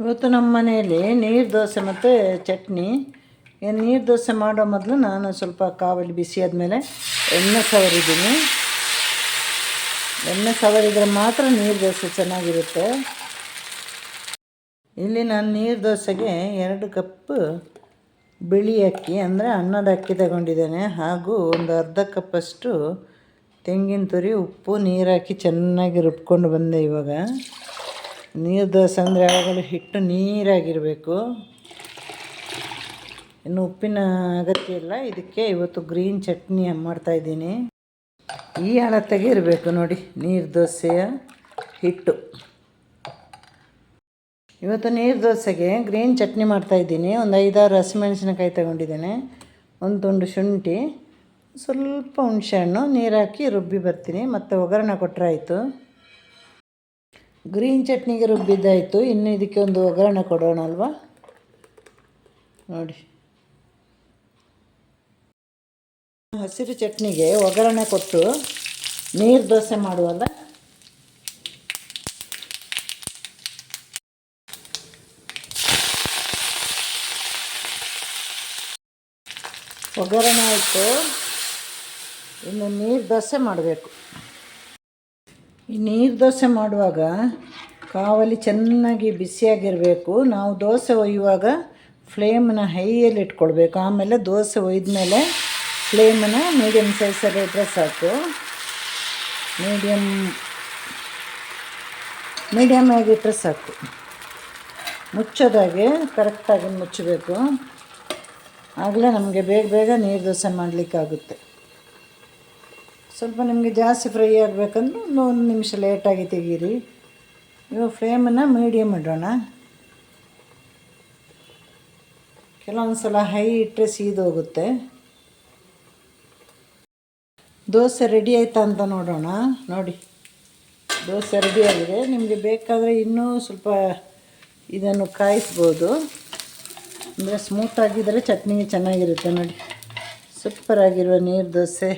ಇವತ್ತು ನಮ್ಮ ಮನೆಯಲ್ಲಿ ನೀರು ದೋಸೆ ಮತ್ತು ಚಟ್ನಿ. ನೀರು ದೋಸೆ ಮಾಡೋ ಮೊದಲು ನಾನು ಸ್ವಲ್ಪ ಕಾವಲಿ ಬಿಸಿ ಆದಮೇಲೆ ಎಣ್ಣೆ ಸವರಿದ್ದೀನಿ. ಎಣ್ಣೆ ಸವರಿದರೆ ಮಾತ್ರ ನೀರು ದೋಸೆ ಚೆನ್ನಾಗಿರುತ್ತೆ. ಇಲ್ಲಿ ನಾನು ನೀರು ದೋಸೆಗೆ 2 ಕಪ್ ಬಿಳಿ ಅಕ್ಕಿ ಅಂದರೆ ಅನ್ನದ ಅಕ್ಕಿ ತಗೊಂಡಿದ್ದೇನೆ. ಹಾಗೂ ಒಂದು ಅರ್ಧ ಕಪ್ಪಷ್ಟು ತೆಂಗಿನ ತುರಿ, ಉಪ್ಪು, ನೀರು ಹಾಕಿ ಚೆನ್ನಾಗಿ ರುಬ್ಕೊಂಡು ಬಂದೆ. ಇವಾಗ ನೀರು ದೋಸೆ ಅಂದರೆ ಯಾವಾಗಲೂ ಹಿಟ್ಟು ನೀರಾಗಿರಬೇಕು, ಇನ್ನು ಉಪ್ಪಿನ ಅಗತ್ಯ ಇಲ್ಲ. ಇದಕ್ಕೆ ಇವತ್ತು ಗ್ರೀನ್ ಚಟ್ನಿ ಮಾಡ್ತಾಯಿದ್ದೀನಿ. ಈ ಅಳತೆಗೆ ಇರಬೇಕು ನೋಡಿ ನೀರು ದೋಸೆಯ ಹಿಟ್ಟು. ಇವತ್ತು ನೀರು ದೋಸೆಗೆ ಗ್ರೀನ್ ಚಟ್ನಿ ಮಾಡ್ತಾಯಿದ್ದೀನಿ. ಒಂದು 5-6 ಹಸಿಮೆಣಸಿನಕಾಯಿ ತಗೊಂಡಿದ್ದೇನೆ, ಒಂದು ತುಂಡು ಶುಂಠಿ, ಸ್ವಲ್ಪ ಹುಣಸೆಹಣ್ಣು, ನೀರು ಹಾಕಿ ರುಬ್ಬಿ ಬರ್ತೀನಿ. ಮತ್ತು ಒಗ್ಗರಣೆ ಕೊಟ್ಟರೆ ಆಯಿತು. ಗ್ರೀನ್ ಚಟ್ನಿಗೆ ರುಬ್ಬಿದ್ದಾಯಿತು. ಇನ್ನು ಇದಕ್ಕೆ ಒಂದು ಒಗ್ಗರಣೆ ಕೊಡೋಣ ಅಲ್ವಾ. ನೋಡಿ, ಹಸಿರು ಚಟ್ನಿಗೆ ಒಗ್ಗರಣೆ ಕೊಟ್ಟು ನೀರು ದೋಸೆ ಮಾಡುವಲ್ಲ, ಒಗ್ಗರಣೆ ಆಯಿತು. ಇನ್ನು ನೀರು ದೋಸೆ ಮಾಡಬೇಕು. ಈ ನೀರು ದೋಸೆ ಮಾಡುವಾಗ ಕಾವಲಿ ಚೆನ್ನಾಗಿ ಬಿಸಿಯಾಗಿರಬೇಕು. ನಾವು ದೋಸೆ ಒಯ್ಯುವಾಗ ಫ್ಲೇಮನ್ನ ಹೈಯಲ್ಲಿ ಇಟ್ಕೊಳ್ಬೇಕು. ಆಮೇಲೆ ದೋಸೆ ಒಯ್ದ ಫ್ಲೇಮನ್ನ ಮೀಡಿಯಮ್ ಸೈಜಲ್ಲಿ ಇಟ್ಟರೆ ಸಾಕು. ಮೀಡಿಯಮ್ ಆಗಿಟ್ಟರೆ ಸಾಕು. ಮುಚ್ಚೋದಾಗೆ ಕರೆಕ್ಟಾಗಿ ಮುಚ್ಚಬೇಕು. ಆಗಲೇ ನಮಗೆ ಬೇಗ ನೀರು ದೋಸೆ ಮಾಡಲಿಕ್ಕಾಗುತ್ತೆ. ಸ್ವಲ್ಪ ನಿಮಗೆ ಜಾಸ್ತಿ ಫ್ರೈ ಆಗಬೇಕಂದ್ರೆ 1 ನಿಮಿಷ ಲೇಟಾಗಿ ತೆಗೀರಿ. ಇವಾಗ ಫ್ಲೇಮನ್ನು ಮೀಡಿಯಮ್ ಇಡೋಣ. ಕೆಲವೊಂದು ಸಲ ಹೈ ಇಟ್ಟರೆ ಸೀದೋಗುತ್ತೆ. ದೋಸೆ ರೆಡಿ ಆಯಿತಾ ಅಂತ ನೋಡೋಣ. ನೋಡಿ, ದೋಸೆ ರೆಡಿಯಾಗಿದೆ. ನಿಮಗೆ ಬೇಕಾದರೆ ಇನ್ನೂ ಸ್ವಲ್ಪ ಇದನ್ನು ಕಾಯಿಸ್ಬೋದು. ಅಂದರೆ ಸ್ಮೂತಾಗಿದ್ದರೆ ಚಟ್ನಿಗೆ ಚೆನ್ನಾಗಿರುತ್ತೆ. ನೋಡಿ, ಸೂಪರಾಗಿರುವ ನೀರು ದೋಸೆ.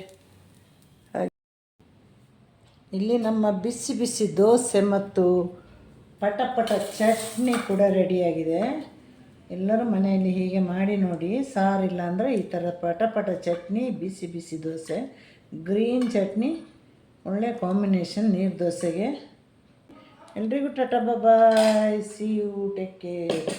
ಇಲ್ಲಿ ನಮ್ಮ ಬಿಸಿ ಬಿಸಿ ದೋಸೆ ಮತ್ತು ಪಟ ಚಟ್ನಿ ಕೂಡ ರೆಡಿಯಾಗಿದೆ. ಎಲ್ಲರೂ ಮನೆಯಲ್ಲಿ ಹೀಗೆ ಮಾಡಿ ನೋಡಿ. ಸಾರಿಲ್ಲ ಅಂದರೆ ಈ ಥರ ಪಟ ಚಟ್ನಿ, ಬಿಸಿ ಬಿಸಿ ದೋಸೆ, ಗ್ರೀನ್ ಚಟ್ನಿ ಒಳ್ಳೆ ಕಾಂಬಿನೇಷನ್ ನೀರು ದೋಸೆಗೆ. ಎಲ್ರಿಗೂ ಟಾಟಾ ಬಾಯ್, ಸಿ ಯು, ಟೇಕ್ ಕೇರ್.